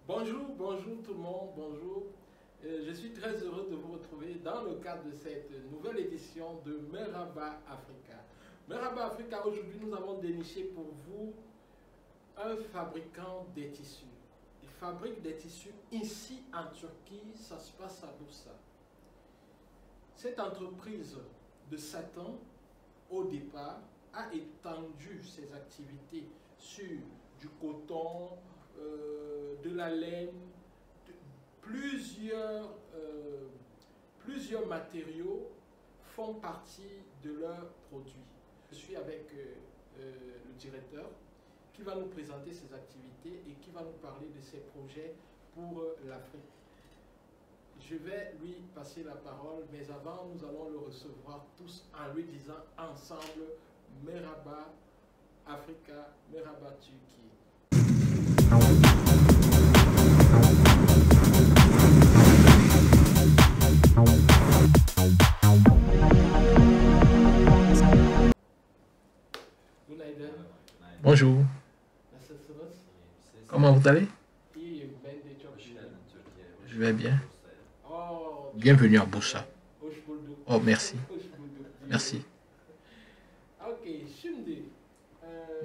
Bonjour, bonjour tout le monde, bonjour. Je suis très heureux de vous retrouver dans le cadre de cette nouvelle édition de Merhaba Africa. Merhaba Africa, aujourd'hui nous avons déniché pour vous un fabricant des tissus. Il fabrique des tissus ici en Turquie, ça se passe à Bursa. Cette entreprise de Satan, au départ, a étendu ses activités sur du coton, de la laine, plusieurs matériaux font partie de leurs produits. Je suis avec le directeur qui va nous présenter ses activités et qui va nous parler de ses projets pour l'Afrique. Je vais lui passer la parole, mais avant, nous allons le recevoir tous en lui disant ensemble Merhaba Africa, Merhaba Turquie. Bonjour, comment vous allez? Je vais bien. Bienvenue à Bursa. Oh, merci. Merci.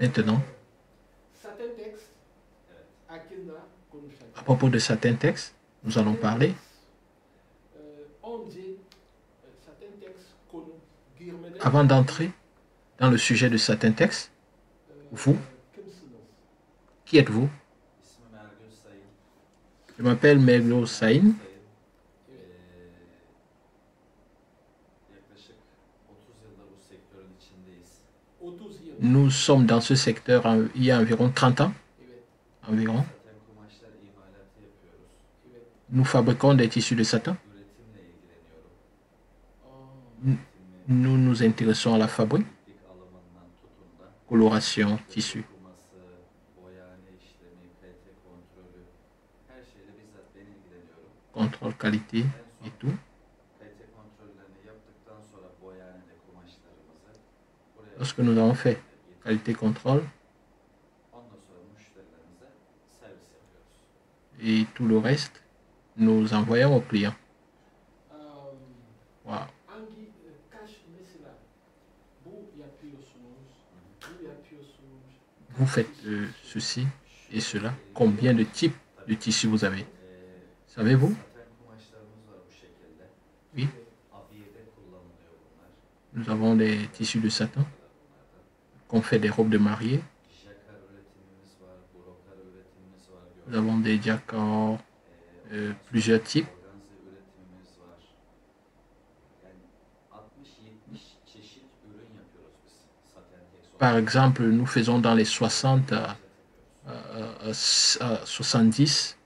Maintenant, à propos de certains textes, nous allons parler. Avant d'entrer dans le sujet de certains textes, vous, qui êtes-vous? Je m'appelle Meglo Sain. Nous sommes dans ce secteur il y a environ 30 ans. Environ. Nous fabriquons des tissus de Satan. Nous nous intéressons à la fabrique, coloration, tissu, contrôle qualité et tout. Lorsque nous avons fait qualité contrôle et tout le reste, nous envoyons aux clients. Wow. Vous faites ceci et cela. Combien de types de tissus vous avez? Savez-vous? Oui. Nous avons des tissus de Satan qu'on fait des robes de mariée. Nous avons des jacquards, plusieurs types. Par exemple, nous faisons dans les 60 à 70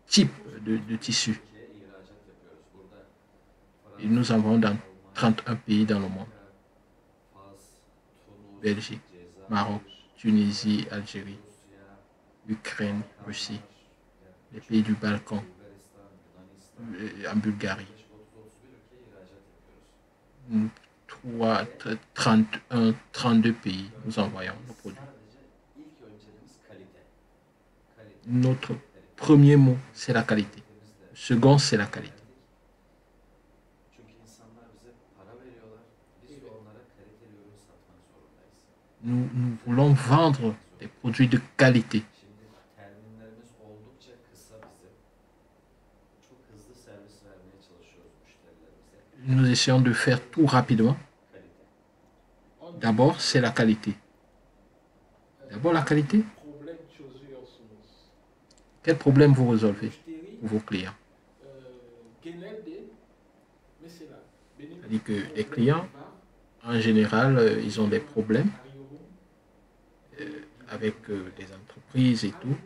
types de tissus. Et nous en vendons dans 31 pays dans le monde. Belgique, Maroc, Tunisie, Algérie, Ukraine, Russie, les pays du Balkan, en Bulgarie. 32 pays, nous envoyons nos produits. Notre premier mot, c'est la qualité. Le second, c'est la qualité. Nous voulons vendre des produits de qualité. Nous essayons de faire tout rapidement. D'abord, c'est la qualité. D'abord, la qualité. Quel problème vous résolvez pour vos clients? C'est-à-dire que les clients, en général, ils ont des problèmes avec des entreprises et tout.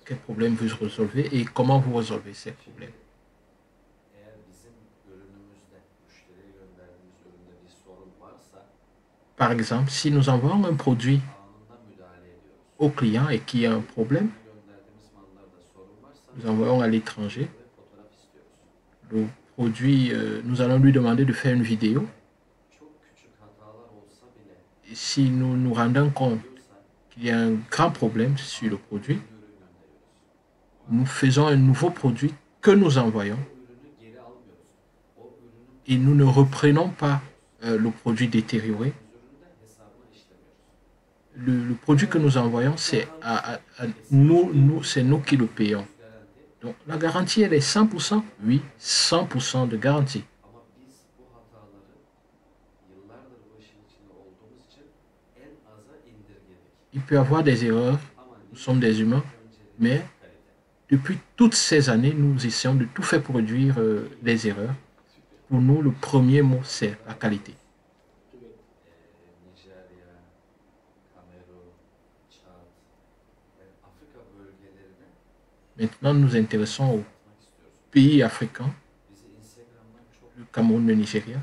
Quel problème vous résolvez et comment vous résolvez ces problèmes? Par exemple, si nous envoyons un produit au client et qu'il y a un problème, nous envoyons à l'étranger. Le produit, nous allons lui demander de faire une vidéo. Et si nous nous rendons compte qu'il y a un grand problème sur le produit, nous faisons un nouveau produit que nous envoyons et nous ne reprenons pas le produit détérioré. Le produit que nous envoyons, c'est c'est nous qui le payons. Donc la garantie, elle est 100%? Oui, 100% de garantie. Il peut y avoir des erreurs, nous sommes des humains, mais depuis toutes ces années, nous essayons de tout faire pour réduire les erreurs. Pour nous, le premier mot, c'est la qualité. Maintenant, nous nous intéressons aux pays africains, le Cameroun, le Nigeria.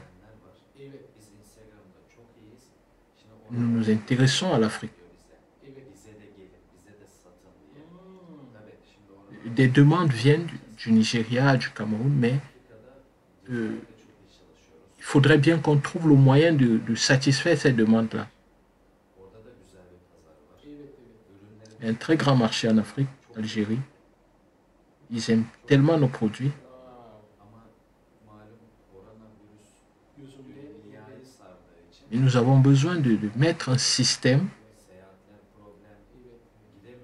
Nous nous intéressons à l'Afrique. Des demandes viennent du Nigeria, du Cameroun, mais il faudrait bien qu'on trouve le moyen de satisfaire ces demandes-là. Il y a un très grand marché en Afrique, Algérie. Ils aiment tellement nos produits. Et nous avons besoin de mettre un système,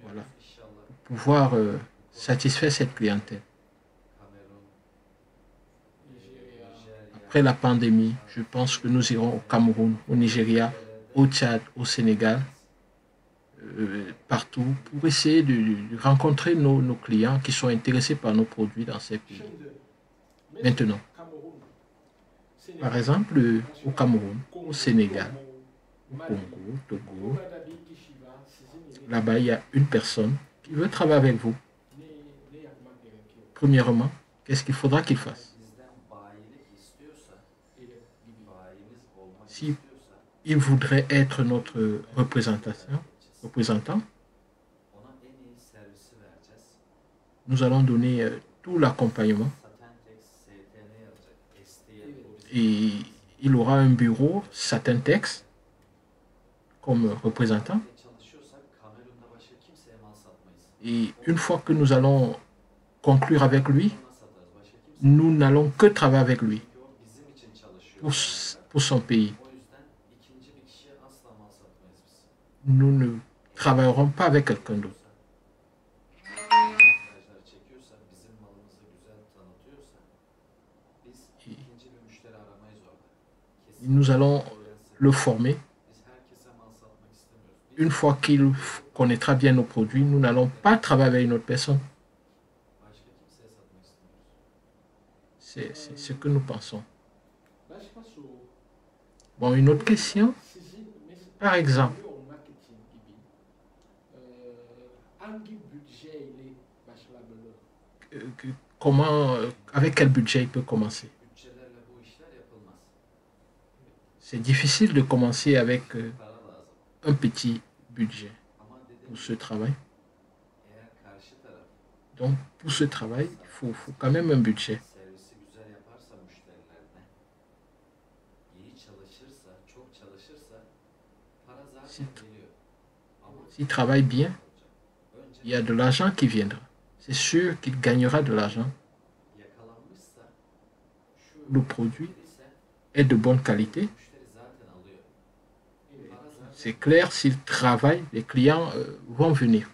voilà, pour pouvoir satisfaire cette clientèle. Après la pandémie, je pense que nous irons au Cameroun, au Nigeria, au Tchad, au Sénégal, partout, pour essayer de rencontrer nos clients qui sont intéressés par nos produits dans ces pays. Maintenant, par exemple, au Cameroun, au Sénégal, au Congo, au Togo, là-bas, il y a une personne qui veut travailler avec vous. Premièrement, qu'est-ce qu'il faudra qu'il fasse? Si il voudrait être notre représentant, nous allons donner tout l'accompagnement. Et il aura un bureau Satentex comme représentant. Et une fois que nous allons conclure avec lui, nous n'allons que travailler avec lui pour son pays. Nous ne travaillerons pas avec quelqu'un d'autre. Nous allons le former. Une fois qu'il connaîtra bien nos produits, nous n'allons pas travailler avec une autre personne. C'est ce que nous pensons. Bon, une autre question. Par exemple, avec quel budget il peut commencer? C'est difficile de commencer avec un petit budget pour ce travail. Donc, pour ce travail, il faut quand même un budget. S'il travaille bien, il y a de l'argent qui viendra. C'est sûr qu'il gagnera de l'argent. Le produit est de bonne qualité. C'est clair, s'il travaille, les clients vont venir.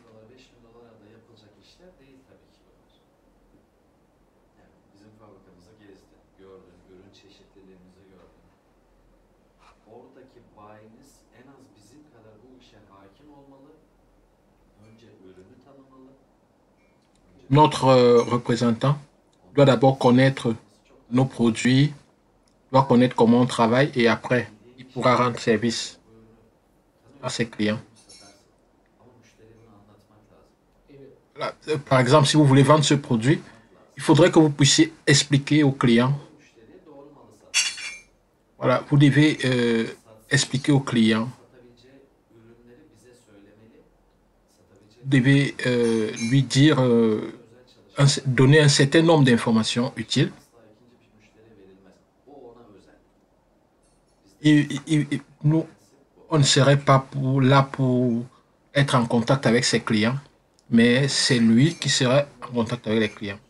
Notre représentant doit d'abord connaître nos produits, doit connaître comment on travaille et après, il pourra rendre service à ses clients. Là, par exemple, si vous voulez vendre ce produit, il faudrait que vous puissiez expliquer aux clients. Voilà, vous devez expliquer aux clients. Vous devez lui dire, donner un certain nombre d'informations utiles. Nous, on ne serait pas là pour être en contact avec ses clients. mais c'est lui qui serait en contact avec les clients.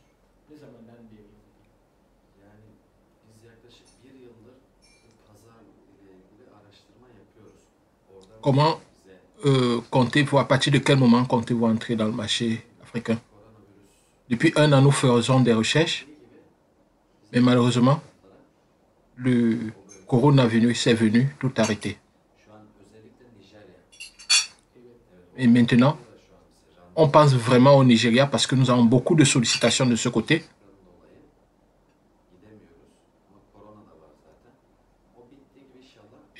Comment comptez-vous, à partir de quel moment comptez-vous entrer dans le marché africain? Depuis 1 an, nous faisons des recherches, mais malheureusement, le coronavirus est venu tout arrêter. Et maintenant, on pense vraiment au Nigeria parce que nous avons beaucoup de sollicitations de ce côté.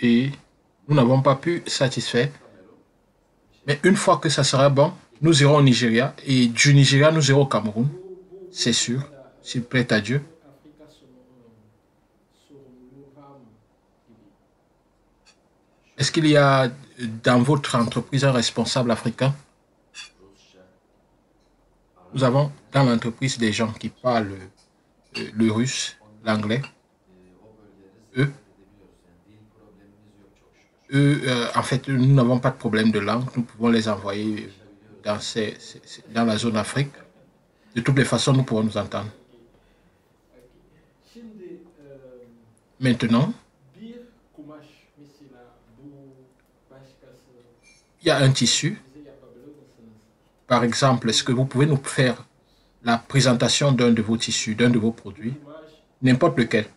Et nous n'avons pas pu satisfaire. Mais une fois que ça sera bon, nous irons au Nigeria. Et du Nigeria, nous irons au Cameroun. C'est sûr, s'il plaît à Dieu. Est-ce qu'il y a dans votre entreprise un responsable africain? Nous avons dans l'entreprise des gens qui parlent le russe, l'anglais. En fait, nous n'avons pas de problème de langue. Nous pouvons les envoyer dans la zone Afrique. De toutes les façons, nous pourrons nous entendre. Maintenant, il y a un tissu. Par exemple, est-ce que vous pouvez nous faire la présentation d'un de vos tissus, d'un de vos produits, n'importe lequel?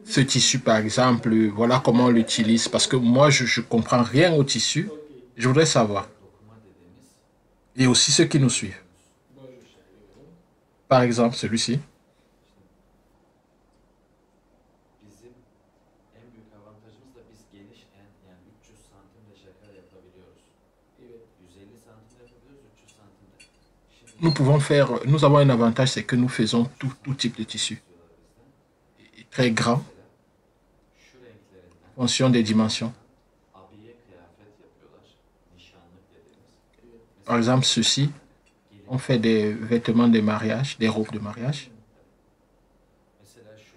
Ce tissu, par exemple, voilà comment on l'utilise. Parce que moi, je ne comprends rien au tissu. Je voudrais savoir. Et aussi ceux qui nous suivent. Par exemple, celui-ci. Nous pouvons faire, nous avons un avantage, c'est que nous faisons tout type de tissu. Très grand, en fonction des dimensions. Par exemple, ceci, on fait des vêtements de mariage, des robes de mariage,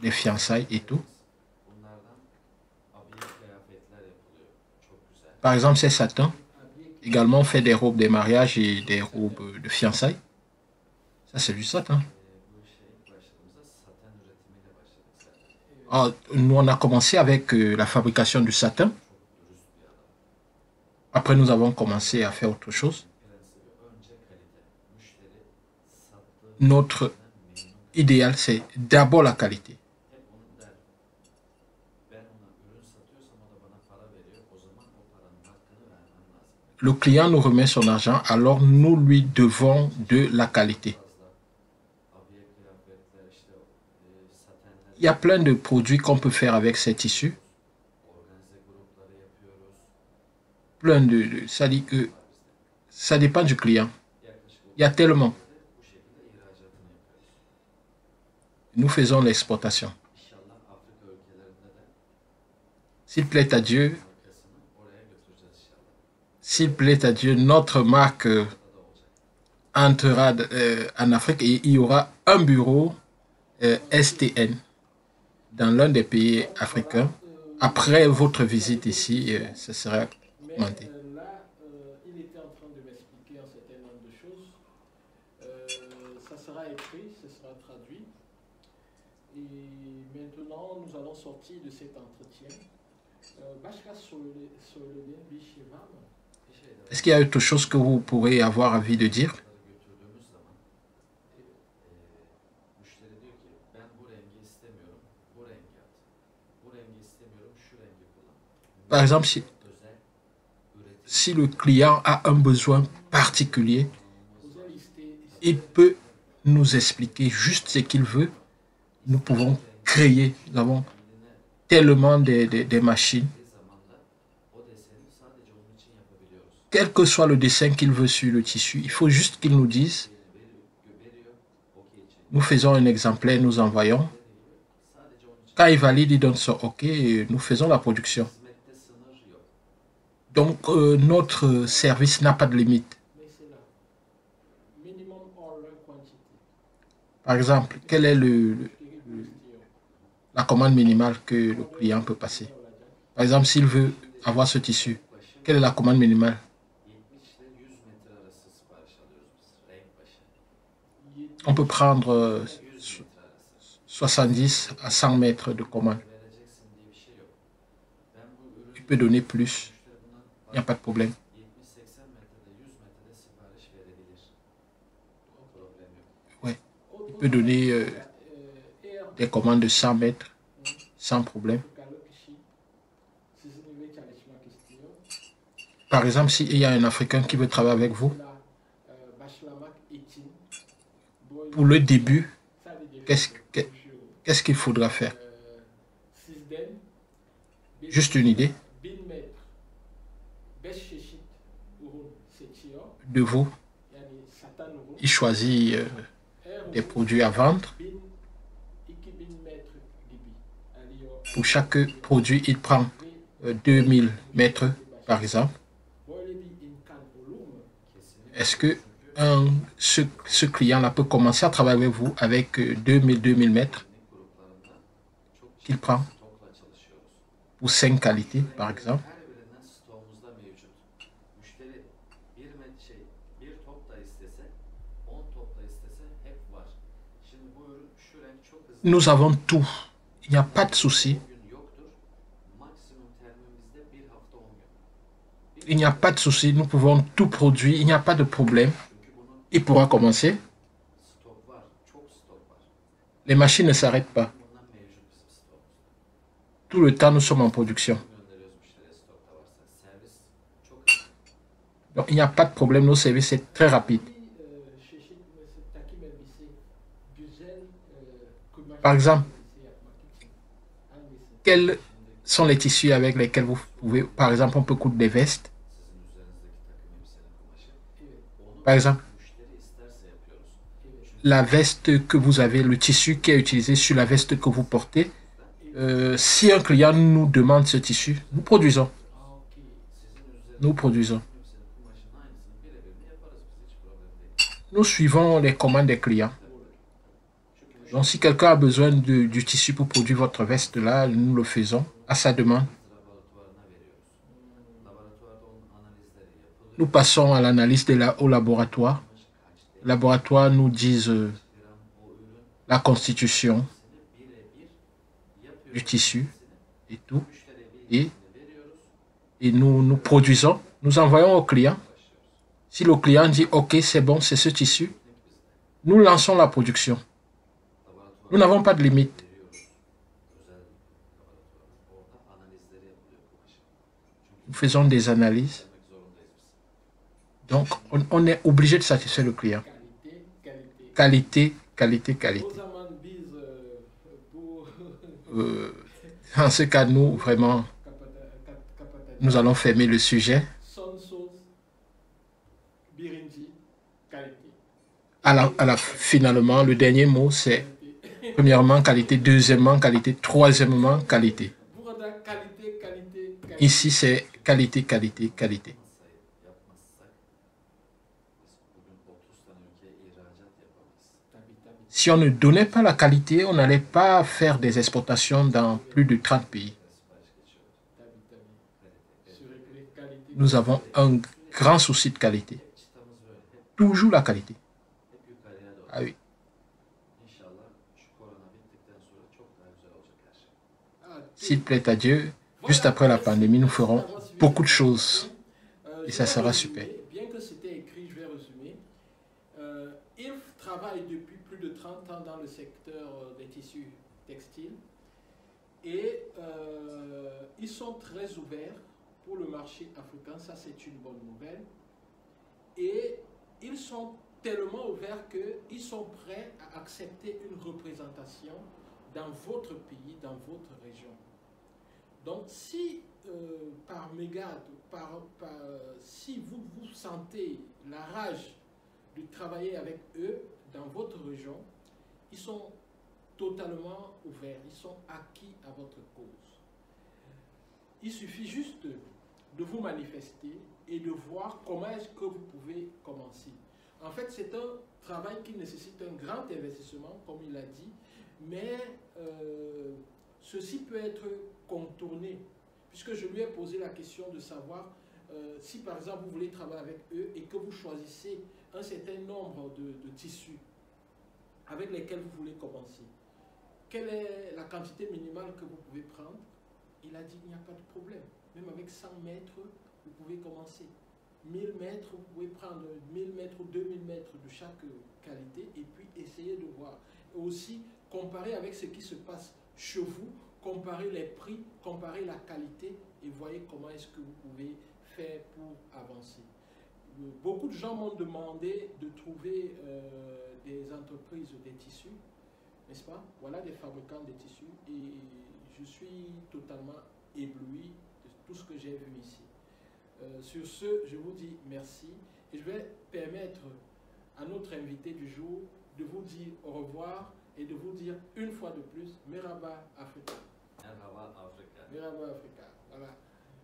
des fiançailles et tout. Par exemple, c'est Satan. Également, on fait des robes de mariage et des robes de fiançailles. Ça, c'est du satin. Nous, on a commencé avec la fabrication du satin. Après, nous avons commencé à faire autre chose. Notre idéal, c'est d'abord la qualité. Le client nous remet son argent, alors nous lui devons de la qualité. Il y a plein de produits qu'on peut faire avec ces tissus. Plein ça dit que ça dépend du client. Il y a tellement. Nous faisons l'exportation. S'il plaît à Dieu, notre marque entrera en Afrique et il y aura un bureau STN dans l'un des pays africains. Après votre visite ici, ce sera augmenté. Là, il était en train de m'expliquer un certain nombre de choses. Ça sera écrit, ce sera traduit. Et maintenant, nous allons sortir de cet entretien. Est-ce qu'il y a autre chose que vous pourrez avoir envie de dire? Par exemple, si le client a un besoin particulier, il peut nous expliquer juste ce qu'il veut. Nous pouvons créer. Nous avons tellement des machines. Quel que soit le dessin qu'il veut sur le tissu, il faut juste qu'il nous dise. Nous faisons un exemplaire, nous envoyons. Quand il valide, il donne son OK et nous faisons la production. Donc, notre service n'a pas de limite. Par exemple, quelle est la commande minimale que le client peut passer? Par exemple, s'il veut avoir ce tissu, Quelle est la commande minimale? On peut prendre 70 à 100 mètres de commande. Tu peux donner plus. Il n'y a pas de problème. Ouais. Tu peux donner des commandes de 100 mètres sans problème. Par exemple, s'il y a un Africain qui veut travailler avec vous, pour le début, qu'est-ce qu'il faudra faire? Juste une idée de vous. Il choisit des produits à vendre. Pour chaque produit, il prend 2000 mètres, par exemple. Est-ce que ce client-là peut commencer à travailler avec vous avec 2000 mètres qu'il prend pour 5 qualités, par exemple? Nous avons tout. Il n'y a pas de souci. Il n'y a pas de souci. Nous pouvons tout produire. Il n'y a pas de problème. Il pourra commencer. Les machines ne s'arrêtent pas. Tout le temps, nous sommes en production. Donc, il n'y a pas de problème. Nos services, c'est très rapide. Par exemple, quels sont les tissus avec lesquels vous pouvez... Par exemple, on peut coudre des vestes. Par exemple, la veste que vous avez, le tissu qui est utilisé sur la veste que vous portez, si un client nous demande ce tissu, nous produisons. Nous produisons. Nous suivons les commandes des clients. Donc, si quelqu'un a besoin du tissu pour produire votre veste, là, nous le faisons à sa demande. Nous passons à l'analyse au laboratoire. Le laboratoire nous dit la constitution du tissu et tout. Et nous produisons, nous envoyons au client. Si le client dit « Ok, c'est bon, c'est ce tissu », nous lançons la production. Nous n'avons pas de limite. Nous faisons des analyses. Donc, on est obligé de satisfaire le client. Qualité, qualité, qualité. En ce cas, nous, vraiment, nous allons fermer le sujet. Finalement, le dernier mot, c'est premièrement, qualité, deuxièmement, qualité, troisièmement, qualité. Ici, c'est qualité, qualité, qualité. Si on ne donnait pas la qualité, on n'allait pas faire des exportations dans plus de 30 pays. Nous avons un grand souci de qualité. Toujours la qualité. Ah oui. S'il plaît à Dieu, juste après la pandémie, nous ferons beaucoup de choses. Et ça sera super. Bien que c'était écrit, je vais résumer. Ils travaillent depuis plus de 30 ans dans le secteur des tissus textiles. Et ils sont très ouverts pour le marché africain. Ça, c'est une bonne nouvelle. Et ils sont tellement ouverts qu'ils sont prêts à accepter une représentation dans votre pays, dans votre région. Donc, si par mégarde, si vous sentez la rage de travailler avec eux dans votre région, ils sont totalement ouverts, ils sont acquis à votre cause. Il suffit juste de vous manifester et de voir comment est-ce que vous pouvez commencer. En fait, c'est un travail qui nécessite un grand investissement, comme il a dit, mais ceci peut être contourné, puisque je lui ai posé la question de savoir si par exemple vous voulez travailler avec eux et que vous choisissez un certain nombre de tissus avec lesquels vous voulez commencer, quelle est la quantité minimale que vous pouvez prendre? Il a dit il n'y a pas de problème. Même avec 100 mètres, vous pouvez commencer. 1000 mètres, vous pouvez prendre 1000 mètres ou 2000 mètres de chaque qualité et puis essayer de voir. Et aussi comparer avec ce qui se passe chez vous, comparer les prix, comparer la qualité et voyez comment est-ce que vous pouvez faire pour avancer. Beaucoup de gens m'ont demandé de trouver des entreprises des tissus, n'est-ce pas? Voilà des fabricants de tissus et je suis totalement ébloui de tout ce que j'ai vu ici. Sur ce, je vous dis merci et je vais permettre à notre invité du jour de vous dire au revoir et de vous dire une fois de plus, Merhaba Africa. Merhaba Africa. Merhaba Africa. Voilà.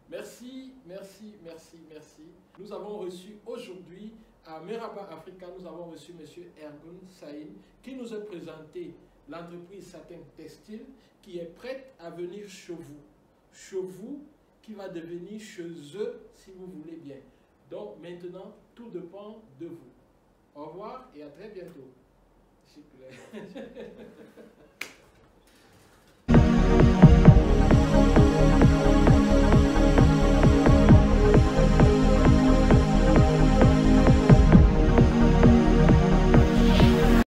Merci, merci, merci, merci. Nous avons reçu aujourd'hui à Merhaba Africa, nous avons reçu M. Ergun Saïn qui nous a présenté l'entreprise Satin Textile qui est prête à venir chez vous, qui va devenir chez eux si vous voulez bien. Donc maintenant, tout dépend de vous. Au revoir et à très bientôt. Super.